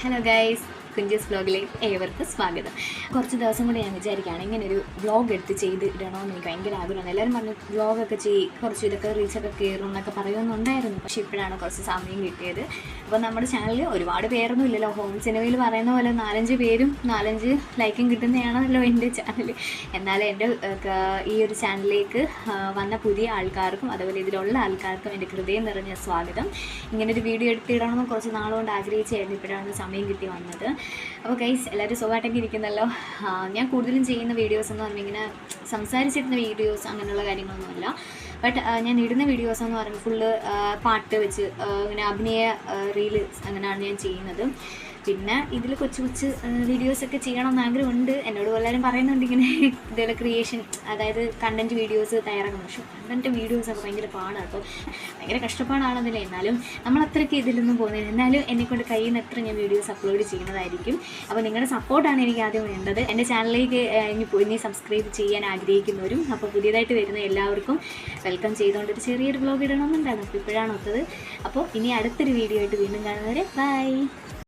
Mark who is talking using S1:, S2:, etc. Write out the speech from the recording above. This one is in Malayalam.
S1: ഹലോ ഗൈസ്, കുഞ്ചസ് വ്ലോഗിലേക്ക് ഏവർക്കും സ്വാഗതം. കുറച്ച് ദിവസം കൂടി ഞാൻ വിചാരിക്കുകയാണ് ഇങ്ങനെ ഒരു വ്ലോഗ് എടുത്ത് ചെയ്ത് ഇടണമെന്ന് എനിക്ക് ഭയങ്കര ആഗ്രഹമാണ്. എല്ലാവരും പറഞ്ഞു വ്ലോഗൊക്കെ കുറച്ച് ഇതൊക്കെ റീച്ചൊക്കെ കയറും എന്നൊക്കെ പറയുന്നുണ്ടായിരുന്നു. പക്ഷേ ഇപ്പോഴാണ് കുറച്ച് സമയം കിട്ടിയത്. അപ്പോൾ നമ്മുടെ ചാനലിൽ ഒരുപാട് പേരൊന്നും ഇല്ലല്ലോ. ഹോം സിനിമയിൽ പറയുന്ന പോലെ 4-5 പേരും 4-5 ലൈക്കും കിട്ടുന്നതാണല്ലോ എൻ്റെ ചാനൽ. എന്നാലും എൻ്റെ ഈ ഒരു ചാനലിലേക്ക് വന്ന പുതിയ ആൾക്കാർക്കും അതുപോലെ ഇതിലുള്ള ആൾക്കാർക്കും എൻ്റെ ഹൃദയം നിറഞ്ഞ സ്വാഗതം. ഇങ്ങനൊരു വീഡിയോ എടുത്തിടണമെന്ന് കുറച്ച് നാളുകൊണ്ട് ആഗ്രഹിച്ചായിരുന്നു. ഇപ്പോഴാണ് സമയം കിട്ടി വന്നത്. അപ്പോൾ ഗൈസ്, എല്ലാവരും സുഖമായിട്ടൊക്കെ ഇരിക്കുന്നല്ലോ. ഞാൻ കൂടുതലും ചെയ്യുന്ന വീഡിയോസ് എന്ന് പറയുമ്പോൾ ഇങ്ങനെ സംസാരിച്ചിരുന്ന വീഡിയോസ് അങ്ങനെയുള്ള കാര്യങ്ങളൊന്നുമല്ല. ബട്ട് ഞാൻ ഇടുന്ന വീഡിയോസ് എന്ന് പറയുമ്പോൾ ഫുള്ള് പാട്ട് വെച്ച് ഇങ്ങനെ അഭിനയ റീൽസ് അങ്ങനെയാണ് ഞാൻ ചെയ്യുന്നത്. പിന്നെ ഇതിൽ കൊച്ചു കൊച്ചു വീഡിയോസൊക്കെ ചെയ്യണമെന്ന് ആഗ്രഹമുണ്ട്. എന്നോട് എല്ലാവരും പറയുന്നുണ്ട് ഇങ്ങനെ ഇതേപോലെ ക്രിയേഷൻ, അതായത് കണ്ടൻറ്റ് വീഡിയോസ് തയ്യാറാക്കണം. പക്ഷേ കണ്ടൻറ്റ് വീഡിയോസൊക്കെ ഭയങ്കര പാടാണ്. അപ്പോൾ ഭയങ്കര കഷ്ടപ്പാടാണെന്നില്ല. എന്നാലും നമ്മളത്രയ്ക്ക് ഇതിലൊന്നും പോകുന്നില്ല. എന്നാലും എന്നെക്കൊണ്ട് കഴിയുന്ന എത്ര ഞാൻ വീഡിയോസ് അപ്ലോഡ് ചെയ്യുന്നതായിരിക്കും. അപ്പോൾ നിങ്ങളുടെ സപ്പോർട്ടാണ് എനിക്ക് ആദ്യം വേണ്ടത്. എൻ്റെ ചാനലിലേക്ക് ഇനി സബ്സ്ക്രൈബ് ചെയ്യാൻ ആഗ്രഹിക്കുന്നവരും അപ്പോൾ പുതിയതായിട്ട് വരുന്ന എല്ലാവർക്കും വെൽക്കം ചെയ്തുകൊണ്ട് ഒരു ചെറിയൊരു വ്ലോഗ് ഇടണമെന്നുണ്ടായിരുന്നു. അപ്പോൾ ഇപ്പോഴാണ് ഒത്തത്. അപ്പോൾ ഇനി അടുത്തൊരു വീഡിയോ ആയിട്ട് വീണ്ടും കാണുന്നവരെ ബൈ.